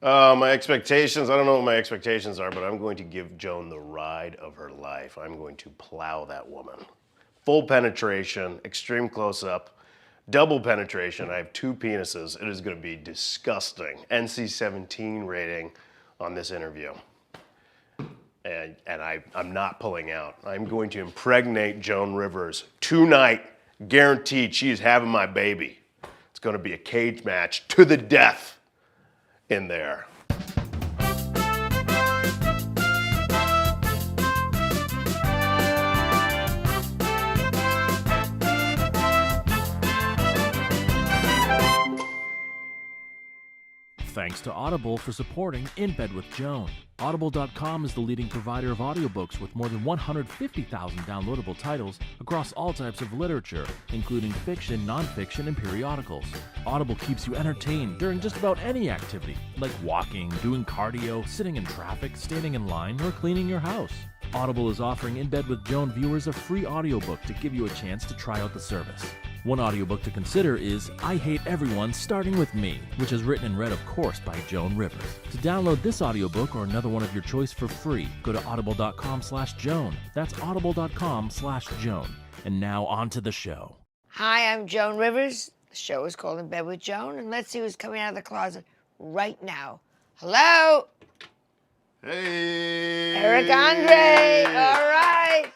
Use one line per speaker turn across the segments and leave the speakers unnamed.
My expectations, I don't know what my expectations are, but I'm going to give Joan the ride of her life. I'm going to plow that woman. Full penetration, extreme close up, double penetration. I have two penises. It is going to be disgusting. NC-17 rating on this interview. I'm not pulling out. I'm going to impregnate Joan Rivers tonight. Guaranteed she is having my baby. It's going to be a cage match to the death in there.
Thanks to Audible for supporting In Bed with Joan. Audible.com is the leading provider of audiobooks with more than 150,000 downloadable titles across all types of literature, including fiction, nonfiction, and periodicals. Audible keeps you entertained during just about any activity, like walking, doing cardio, sitting in traffic, standing in line, or cleaning your house. Audible is offering In Bed with Joan viewers a free audiobook to give you a chance to try out the service. One audiobook to consider is I Hate Everyone Starting With Me, which is written and read, of course, by Joan Rivers. To download this audiobook or another one of your choice for free, go to audible.com/Joan. That's audible.com/Joan. And now on to the show.
Hi, I'm Joan Rivers. The show is called In Bed with Joan, and let's see who's coming out of the closet right now. Hello?
Hey!
Eric Andre. All right.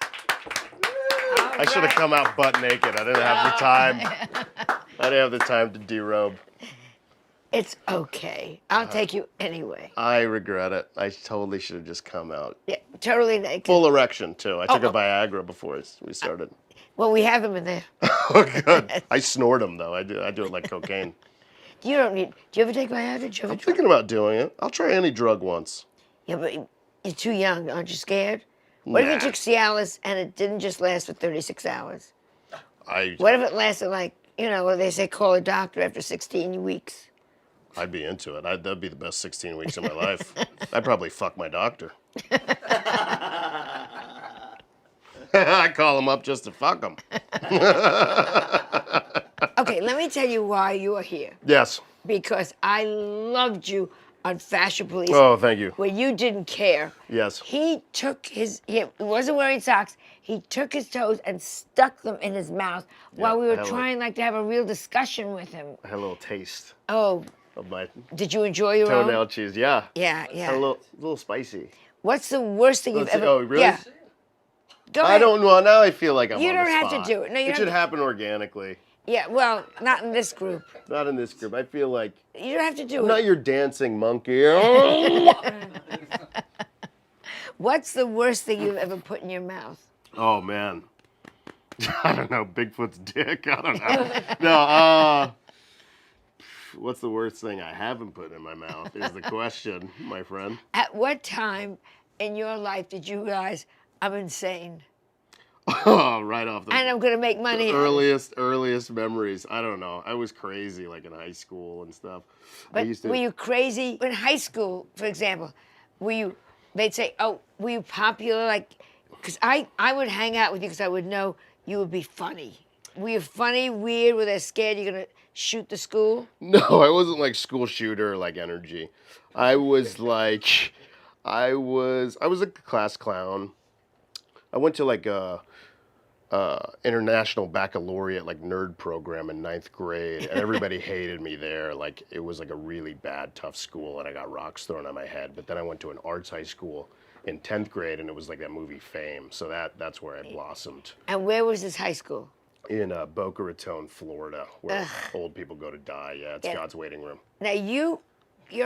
I should have come out butt naked. I didn't have the time. I didn't have the time to derobe.
It's okay. I'll take you anyway.
I regret it. I totally should have just come out.
Yeah, totally naked.
Full erection, too. I took a Viagra before we started.
Well, we have them in there.
Oh, good. I snort them, though. I do it like cocaine.
You don't need... Do you ever take Viagra?
I'm thinking about doing it. I'll try any drug once.
Yeah, but you're too young. Aren't you scared? What if you took Cialis and it didn't just last for 36 hours? What if it lasted like, what they say, call a doctor after 16 weeks?
I'd be into it. That'd be the best 16 weeks of my life. I'd probably fuck my doctor. I call him up just to fuck him.
Okay, let me tell you why you are here.
Yes.
Because I loved you on Fashion Police.
Oh, thank you.
Where you didn't care.
Yes.
He took he wasn't wearing socks. He took his toes and stuck them in his mouth while we were trying to have a real discussion with him.
I had a little taste.
Oh.
Of my
Did you enjoy your own?
toenail cheese, yeah.
Yeah.
A little spicy.
What's the worst thing you've ever...
Oh, really?
Yeah. Go ahead.
I don't know. Now I feel like I'm
You
on
don't
the
have
spot.
to do it. No, you
it should happen organically.
Yeah, well, not in this group.
Not in this group. I feel like...
You don't have to do
I'm
it.
not your dancing monkey.
What's the worst thing you've ever put in your mouth?
Oh, man. I don't know. Bigfoot's dick. I don't know. No, what's the worst thing I haven't put in my mouth is the question, my friend.
At what time in your life did you realize I'm insane?
Oh, right off the...
And I'm going to make money.
Earliest memories. I don't know. I was crazy, like in high school and stuff.
But were you crazy in high school, for example? They'd say, oh, were you popular? Like, because I would hang out with you because I would know you would be funny. Were you funny, weird? Were they scared you're going to shoot the school?
No, I wasn't like school shooter, like energy. I was a class clown. I went to like a international baccalaureate like nerd program in 9th grade, and everybody hated me there. Like it was like a really bad, tough school, and I got rocks thrown on my head. But then I went to an arts high school in 10th grade, and it was like that movie Fame. So that's where I blossomed.
And where was this high school?
In Boca Raton, Florida, where old people go to die. Yeah, it's God's waiting room.
Now your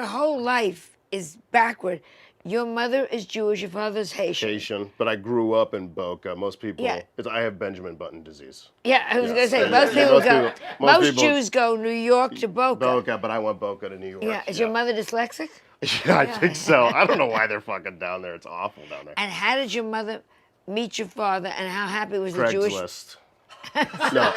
whole life is backward. Your mother is Jewish, your father's Haitian.
But I grew up in Boca. Most people, I have Benjamin Button disease.
Yeah, I was going to say, most Jews go New York to Boca.
Boca, but I went Boca to New York.
Yeah, is your mother dyslexic?
Yeah, I think so. I don't know why they're fucking down there. It's awful down there.
And how did your mother meet your father, and how happy was the Jewish...
Craigslist. No,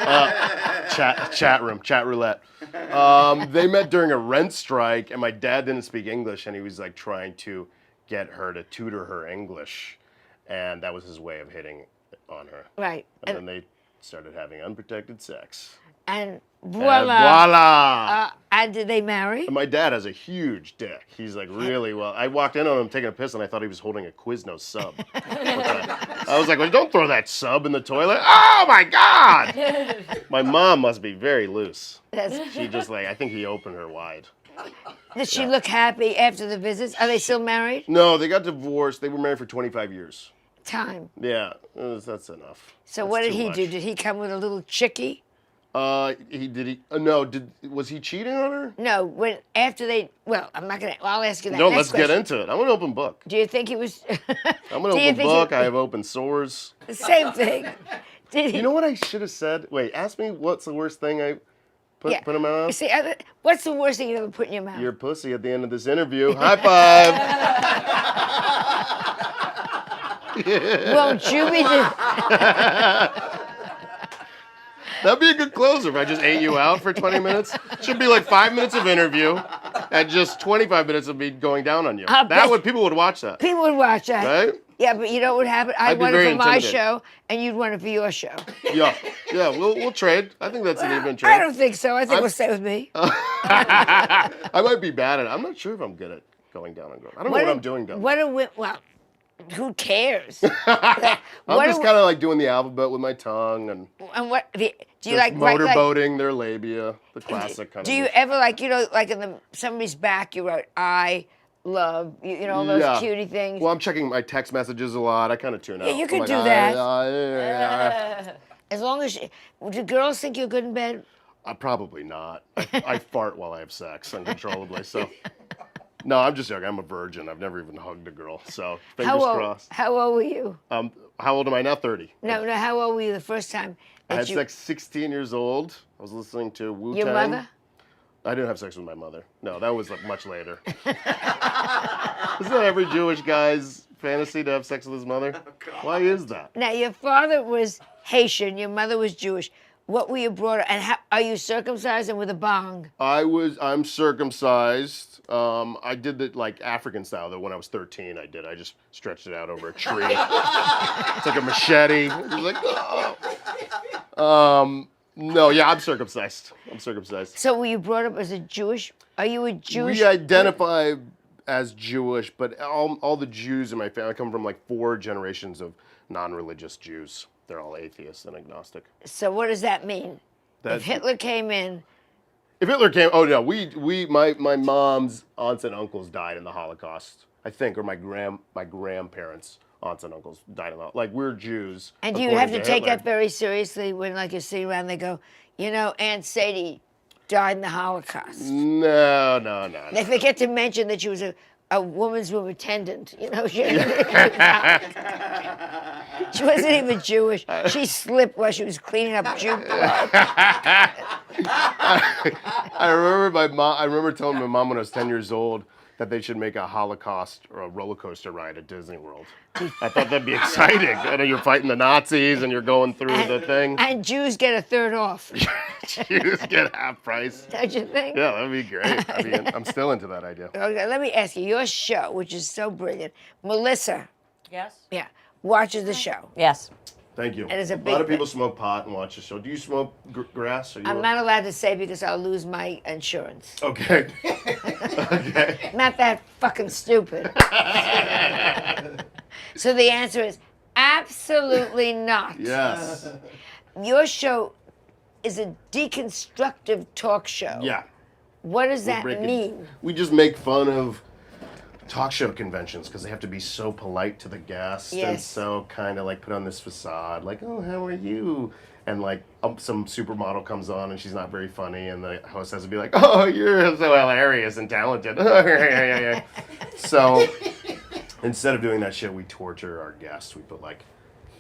chat room, chat roulette. They met during a rent strike, and my dad didn't speak English, and he was like trying to get her to tutor her English, and that was his way of hitting on her.
Right.
And then they started having unprotected sex.
And
And
voila.
voila.
And did they marry?
My dad has a huge dick. He's like really well. I walked in on him taking a piss, and I thought he was holding a Quiznos sub. I was like, well, don't throw that sub in the toilet. Oh my God! My mom must be very loose. She just I think he opened her wide.
Does she look happy after the visits? Are they still married?
No, they got divorced. They were married for 25 years.
Time.
Yeah, that's enough.
So
That's
what did
too
he
much.
do? Did he come with a little chickie?
Was he cheating on her?
No, when after they. Well, I'm not gonna. Well, I'll ask you that.
No,
next
let's
question.
get into it. I'm an open book.
Do you think he was?
I'm an
Do you
open
think
book.
he-
I have open sores.
The same thing. Did he?
You know what I should have said? Wait, ask me what's the worst thing I put in my
You
mouth?
see, what's the worst thing you ever put in your mouth?
Your pussy at the end of this interview. High five.
Won't you be?
That'd be a good closer if I just ate you out for 20 minutes. Should be like 5 minutes of interview and just 25 minutes of me going down on you. People would watch that.
People would watch that.
Right?
Yeah, but you know what would happen? I'd
I'd be
want it
very
for my
intimidated.
show, and you'd want it for your show.
Yeah, we'll trade. I think that's an even
I
trade.
don't think so. I think we'll stay with me.
I might be bad at it. I'm not sure if I'm good at going down on girls. I don't know what I'm doing down.
Well, who cares?
I'm just kind of like doing the alphabet with my tongue and
And what do you
just
like?
motorboating their labia, the classic kind
Do
of.
you ever like like in somebody's back you wrote I love you know those cutie things?
Well, I'm checking my text messages a lot. I kind of tune out.
you could
I'm
do
like,
that. As long as do girls think you're good in bed?
Probably not. I fart while I have sex uncontrollably. So, no, I'm just joking. I'm a virgin. I've never even hugged a girl. So, fingers crossed.
How old were you?
How old am I now? 30.
No. How old were you the first time
I
that
had
you?
sex 16 years old. I was listening to Wu-Tang.
Your mother?
I didn't have sex with my mother. No, that was much later. Isn't that every Jewish guy's fantasy to have sex with his mother? Why is that?
Now your father was Haitian. Your mother was Jewish. What were you brought up? And are you circumcised and with a bong?
I'm circumcised. I did it like African style though when I was 13 I did. I just stretched it out over a tree. It's like a machete. It was like, oh. No, yeah, I'm circumcised.
So were you brought up as a Jewish? Are you a Jewish?
We identify as Jewish, but all the Jews in my family, I come from like 4 generations of non-religious Jews. They're all atheists and agnostic.
So what does that mean? If Hitler came in.
Oh no, my mom's aunts and uncles died in the Holocaust, I think, or my grandparents' aunts and uncles died in the like we're Jews.
And do you have to take
Hitler.
that very seriously when like you're sitting around, they go, you know, Aunt Sadie died in the Holocaust.
No.
They forget to mention that she was a woman's room attendant. You know, she wasn't even Jewish. She slipped while she was cleaning up Jew blood.
I remember telling my mom when I was 10 years old that they should make a Holocaust or a roller coaster ride at Disney World. I thought that'd be exciting. I know you're fighting the Nazis and you're going through the thing.
And Jews get a third off.
Jews get half price.
Don't you think?
Yeah, that'd be great. I'm still into that idea.
Okay, let me ask you, your show, which is so brilliant, Melissa,
Yes?
watches the show.
Yes.
Thank you.
It is a
A
big
lot of
thing.
people smoke pot and watch the show. Do you smoke grass? Are you
I'm not allowed to say because I'll lose my insurance.
Okay. Okay.
Not that fucking stupid. So the answer is absolutely not.
Yes.
Your show is a deconstructive talk show.
Yeah.
What does that
break it-
mean?
We just make fun of talk show conventions because they have to be so polite to the guest and
Yes.
so kind of like put on this facade like, oh, how are you? And like some supermodel comes on and she's not very funny and the host has to be like, oh, you're so hilarious and talented. So instead of doing that shit, we torture our guests. We put like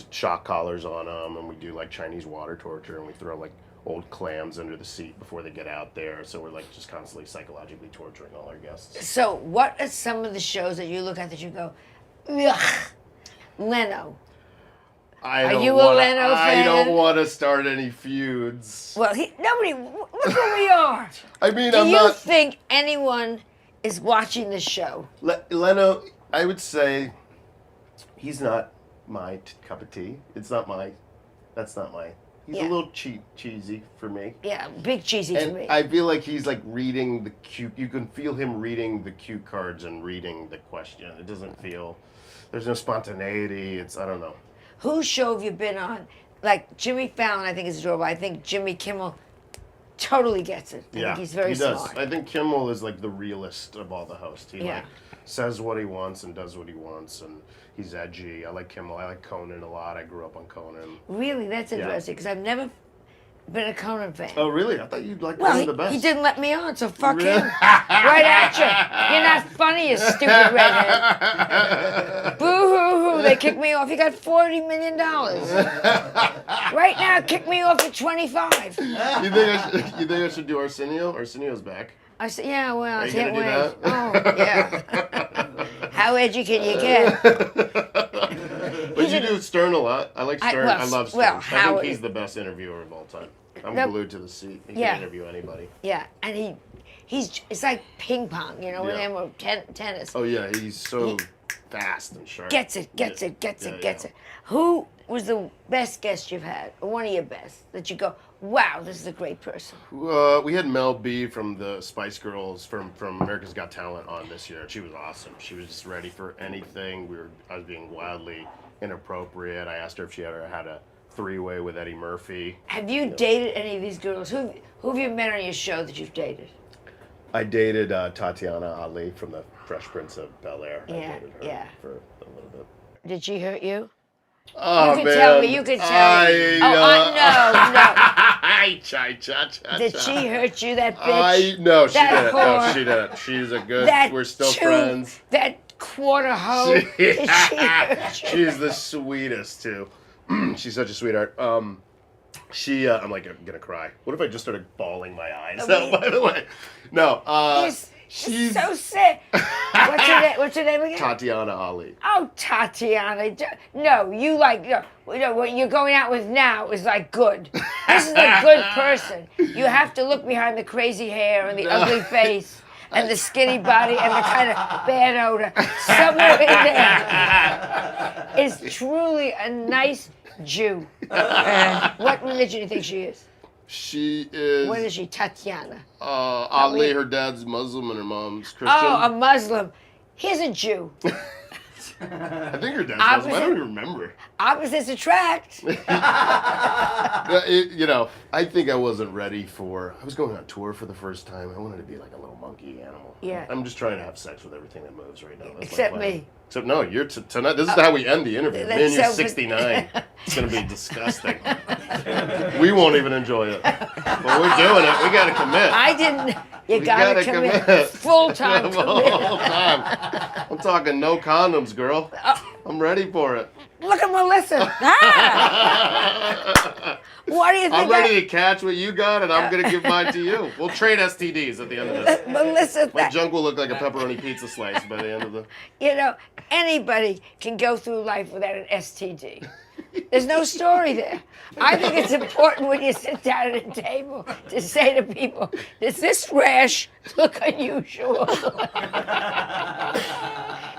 shock collars on them and we do like Chinese water torture and we throw like old clams under the seat before they get out there. So we're like just constantly psychologically torturing all our guests.
So what are some of the shows that you look at that you go, ugh, Leno?
I
you a Leno
I
fan?
don't want to start any feuds.
Well, nobody, look where we are.
I mean,
Do
I'm
you
not
think anyone is watching this show?
Leno. I would say he's not my cup of tea. It's not my. That's not my. He's
Yeah.
a little cheesy for me.
Yeah, big cheesy for
And
me.
I feel like he's like reading the cue. You can feel him reading the cue cards and reading the question. It doesn't feel. There's no spontaneity. I don't know.
Whose show have you been on? Like Jimmy Fallon, I think is adorable. I think Jimmy Kimmel totally gets it. I think he's very
he does.
smart.
I think Kimmel is like the realist of all the hosts. He
Yeah.
like says what he wants and does what he wants, and he's edgy. I like Kimmel. I like Conan a lot. I grew up on Conan.
Really, that's
Yeah.
interesting because I've never been a Conan fan.
Oh, really? I thought you'd like
Well,
Conan the best.
he didn't let me on, so fuck
Really?
him. Right at you. You're not funny, you stupid redhead. Boo-hoo-hoo, they kicked me off. You got $40 million. Right now, kick me off at 25.
You think I should do Arsenio? Arsenio's back.
I said, yeah, well, I
you
can't
gonna
wait.
do
Oh, yeah. How edgy can you get?
But you do Stern a lot. I like Stern. I love Stern.
well,
I
Howard-
think he's the best interviewer of all time. I'm
No.
glued to the seat. He
Yeah.
can interview anybody.
Yeah, and it's like ping pong, you know, with
Yeah.
him or tennis.
Oh yeah, he's so fast and sharp.
Gets it. Who was the best guest you've had, or one of your best, that you go, wow, this is a great person?
We had Mel B from the Spice Girls from America's Got Talent on this year. She was awesome. She was just ready for anything. I was being wildly inappropriate. I asked her if she ever had a three-way with Eddie Murphy.
Have you dated any of these girls? Who have you met on your show that you've dated?
I dated Tatiana Ali from the Fresh Prince of Bel-Air. I
Yeah,
dated her
yeah.
for a little bit.
Did she hurt you?
Oh,
You could tell me. You could tell me. No. Did she hurt you, that bitch?
No, she
That
didn't. No,
whore.
she didn't. She's a good.
That
We're still
two-
friends.
That quarter hoe. Did she hurt you?
She's the sweetest too. She's such a sweetheart. I'm like gonna cry. What if I just started bawling my eyes out? By the way, no.
She's so sick. What's her name again?
Tatiana Ali.
Oh, Tatiana. No, you like, what you're going out with now is like good. This is a good person. You have to look behind the crazy hair and the ugly face and the skinny body and the kind of bad odor. Somewhere in there is truly a nice Jew. What religion do you think she is?
She is.
What is she, Tatiana?
Ali, her dad's Muslim and her mom's Christian.
Oh, a Muslim. He's a Jew.
I think her dad's Muslim. I don't even remember.
Opposites attract.
I think I wasn't ready for. I was going on tour for the first time. I wanted to be like a little monkey animal.
Yeah.
I'm just trying to have sex with everything that moves right now. That's my
Except
plan.
me.
Except no, you're tonight. This is how we end the interview. Me and
that's
you're
so-
69. It's gonna be disgusting. We won't even enjoy it. But we're doing it. We gotta commit.
I didn't. You
We
gotta commit. Full-time
The
commitment.
whole time. I'm talking no condoms, girl. I'm ready for it.
Look at Melissa. What do you think?
I'm ready to catch what you got, and I'm gonna give mine to you. We'll trade STDs at the end of this.
Melissa,
My junk will look like a pepperoni pizza slice by the end of the.
anybody can go through life without an STD. There's no story there. I think it's important when you sit down at a table to say to people, does this rash look unusual?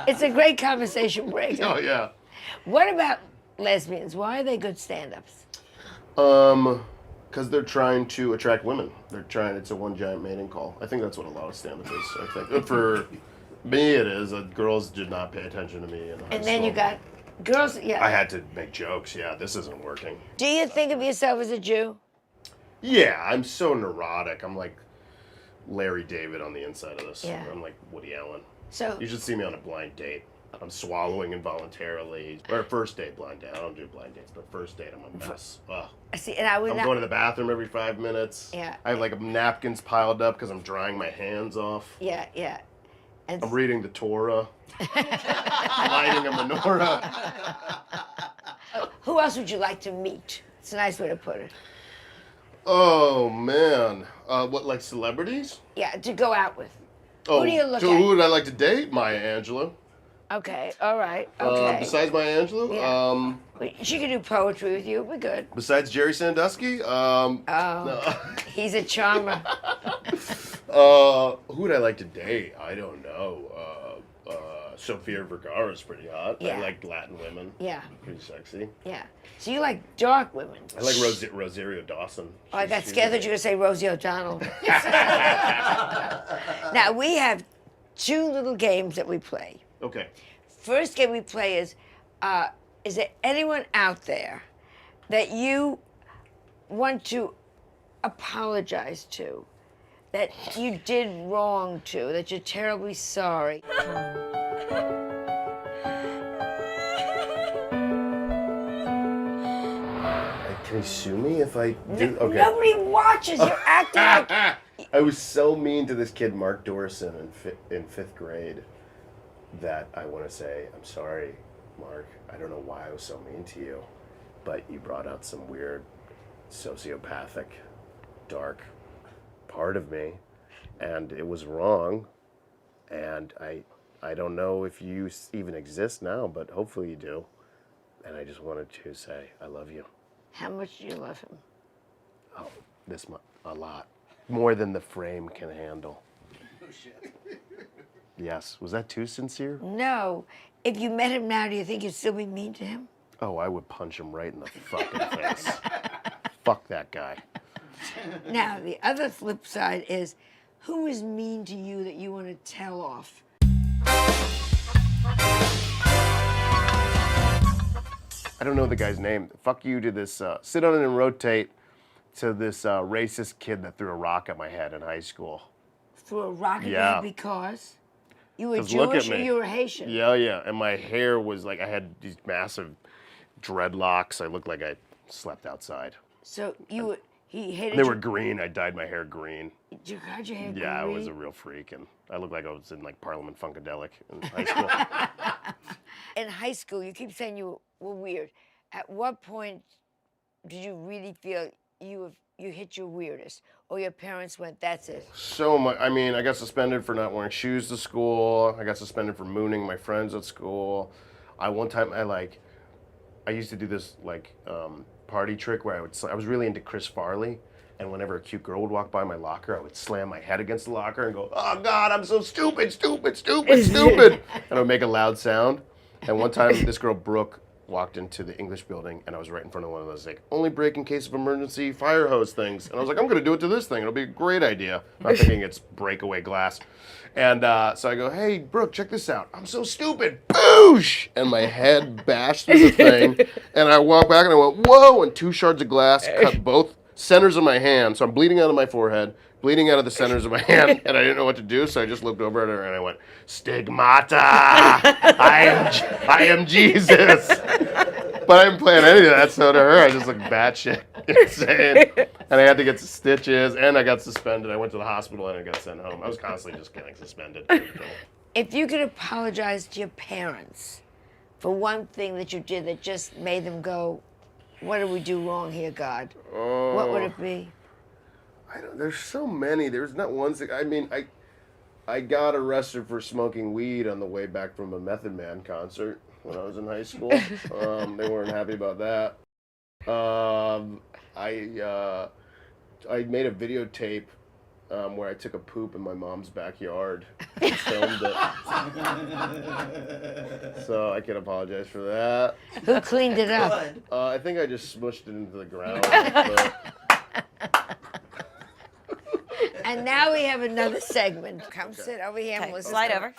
It's a great conversation breaker.
Oh yeah.
What about lesbians? Why are they good stand-ups?
Because they're trying to attract women. It's a one giant mating call. I think that's what a lot of stand-up is. I think for me it is. Girls did not pay attention to me in high
And then
school.
you got girls, yeah.
I had to make jokes. Yeah, this isn't working.
Do you think of yourself as a Jew?
Yeah, I'm so neurotic. I'm like Larry David on the inside of this.
Yeah.
I'm like Woody Allen.
So
You should see me on a blind date. I'm swallowing involuntarily. Or first date blind date. I don't do blind dates, but first date I'm a mess. Ugh.
I see, and I would
I'm
not.
going to the bathroom every 5 minutes.
Yeah.
I have like napkins piled up because I'm drying my hands off.
Yeah, yeah. And
I'm reading the Torah. Lighting a menorah.
who else would you like to meet? It's a nice way to put it.
Oh man. What, like celebrities?
Yeah, to go out with.
Oh,
Who do you look
so
at?
who would I like to date? Maya Angelou.
Okay, all right, okay.
Besides Maya Angelou?
Yeah. She could do poetry with you. We're good.
Besides Jerry Sandusky? No.
He's a charmer.
Who would I like to date? I don't know. Sofia Vergara's pretty hot.
Yeah.
I like Latin women.
Yeah.
Pretty sexy.
Yeah. So you like dark women.
I like Rosario Dawson.
Oh, I got
She's
scared that you were going to say Rosie O'Donnell. Now, we have 2 little games that we play.
Okay.
First game we play is there anyone out there that you want to apologize to, that you did wrong to, that you're terribly sorry?
Can he sue me if I do? Okay.
Nobody watches. You're acting like...
I was so mean to this kid, Mark Dorson, in 5th grade, that I want to say, I'm sorry, Mark. I don't know why I was so mean to you, but you brought out some weird, sociopathic, dark part of me, and it was wrong. And I don't know if you even exist now, but hopefully you do. And I just wanted to say, I love you.
How much do you love him?
Oh, this much, a lot. More than the frame can handle. Oh, shit. Yes. Was that too sincere?
No. If you met him now, do you think you'd still be mean to him?
Oh, I would punch him right in the fucking face. Fuck that guy.
Now, the other flip side is, who is mean to you that you want to tell off?
I don't know the guy's name. Fuck you to this, sit on it and rotate to this racist kid that threw a rock at my head in high school.
Threw a rock at
Yeah.
you because you were
'Cause look at
Jewish or
me.
you were Haitian?
Yeah, yeah. And my hair was like, I had these massive dreadlocks. I looked like I slept outside.
So he hated
They
you.
were green. I dyed my hair green.
You got your hair
Yeah, I
green?
was a real freak, and I looked like I was in like Parliament Funkadelic in high school.
In high school, you keep saying you were weird. At what point did you really feel you hit your weirdest, or your parents went, "That's it"?
So much. I mean, I got suspended for not wearing shoes to school. I got suspended for mooning my friends at school. One time I used to do this party trick where I was really into Chris Farley, and whenever a cute girl would walk by my locker, I would slam my head against the locker and go, "Oh God, I'm so stupid, stupid, stupid, stupid," and I would make a loud sound. And one time, this girl Brooke walked into the English building, and I was right in front of one of those only break in case of emergency fire hose things. And I was like, I'm gonna do it to this thing. It'll be a great idea. Not thinking it's breakaway glass. And so I go, "Hey, Brooke, check this out. I'm so stupid." Boosh! And my head bashed through the thing. And I walked back and I went, "Whoa!" And 2 shards of glass cut both centers of my hand. So I'm bleeding out of my forehead, bleeding out of the centers of my hand, and I didn't know what to do, so I just looked over at her and I went, "Stigmata! I am Jesus!" But I didn't plan any of that, so to her, I just looked batshit insane. And I had to get stitches, and I got suspended. I went to the hospital and I got sent home. I was constantly just getting suspended.
If you could apologize to your parents for one thing that you did that just made them go, "What did we do wrong here, God?" What would it be?
There's so many. There's not one thing. I mean, I got arrested for smoking weed on the way back from a Method Man concert when I was in high school. They weren't happy about that. I made a videotape where I took a poop in my mom's backyard and filmed it. So I can apologize for that.
Who cleaned it up?
I think I just smushed it into the ground. But
And now we have another segment. Come sit over here and
Okay,
listen.
slide over.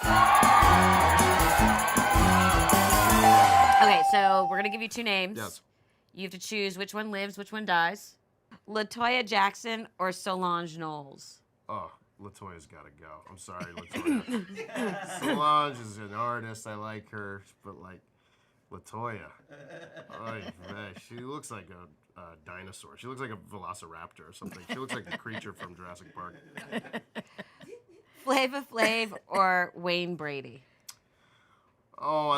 Okay, so we're gonna give you 2 names.
Yes.
You have to choose which one lives, which one dies. LaToya Jackson or Solange Knowles.
Oh, LaToya's got to go. I'm sorry, LaToya. Solange is an artist. I like her, but LaToya, oy vey, she looks like a dinosaur. She looks like a velociraptor or something. She looks like the creature from Jurassic Park.
Flava Flav or Wayne Brady.
Oh, I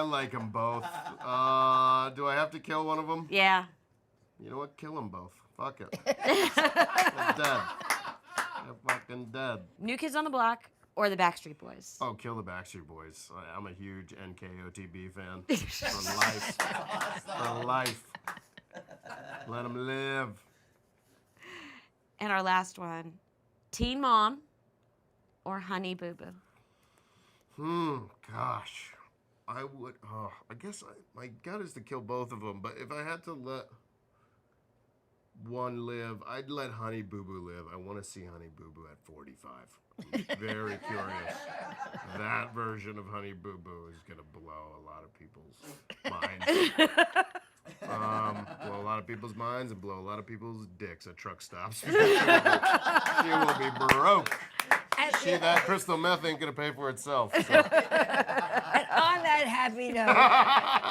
like them both. Do I have to kill one of them?
Yeah.
You know what? Kill them both. Fuck it. I'm dead. I'm fucking dead.
New Kids on the Block or the Backstreet Boys.
Oh, kill the Backstreet Boys. I'm a huge NKOTB fan. For life. For life. Let them live.
And our last one, Teen Mom or Honey Boo Boo.
Gosh. I would, I guess my gut is to kill both of them, but if I had to let one live, I'd let Honey Boo Boo live. I want to see Honey Boo Boo at 45. I'm very curious. That version of Honey Boo Boo is going to blow a lot of people's minds. Blow a lot of people's minds and blow a lot of people's dicks at truck stops. She will be broke. See, that crystal meth ain't gonna pay for itself. So.
And on that happy note,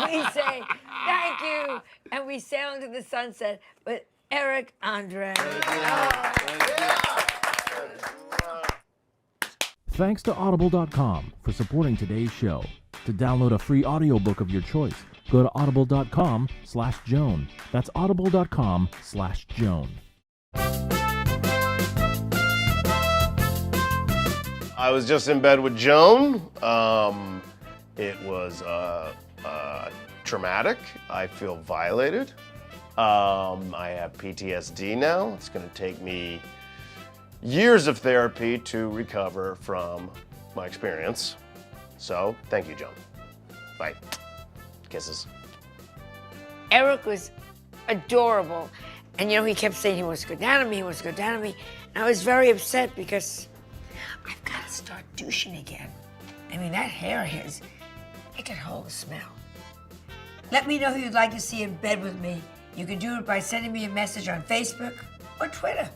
we say thank you, and we sail into the sunset with Eric Andre.
Thanks to Audible.com for supporting today's show. To download a free audiobook of your choice, go to audible.com/Joan. That's audible.com/Joan.
I was just in bed with Joan. It was traumatic. I feel violated. I have PTSD now. It's going to take me years of therapy to recover from my experience. So, thank you, Joan. Bye. Kisses.
Eric was adorable. And he kept saying he wants to go down on me, he wants to go down on me. And I was very upset because I've got to start douching again. I mean, that hair of his, it can hold a smell. Let me know who you'd like to see in bed with me. You can do it by sending me a message on Facebook or Twitter.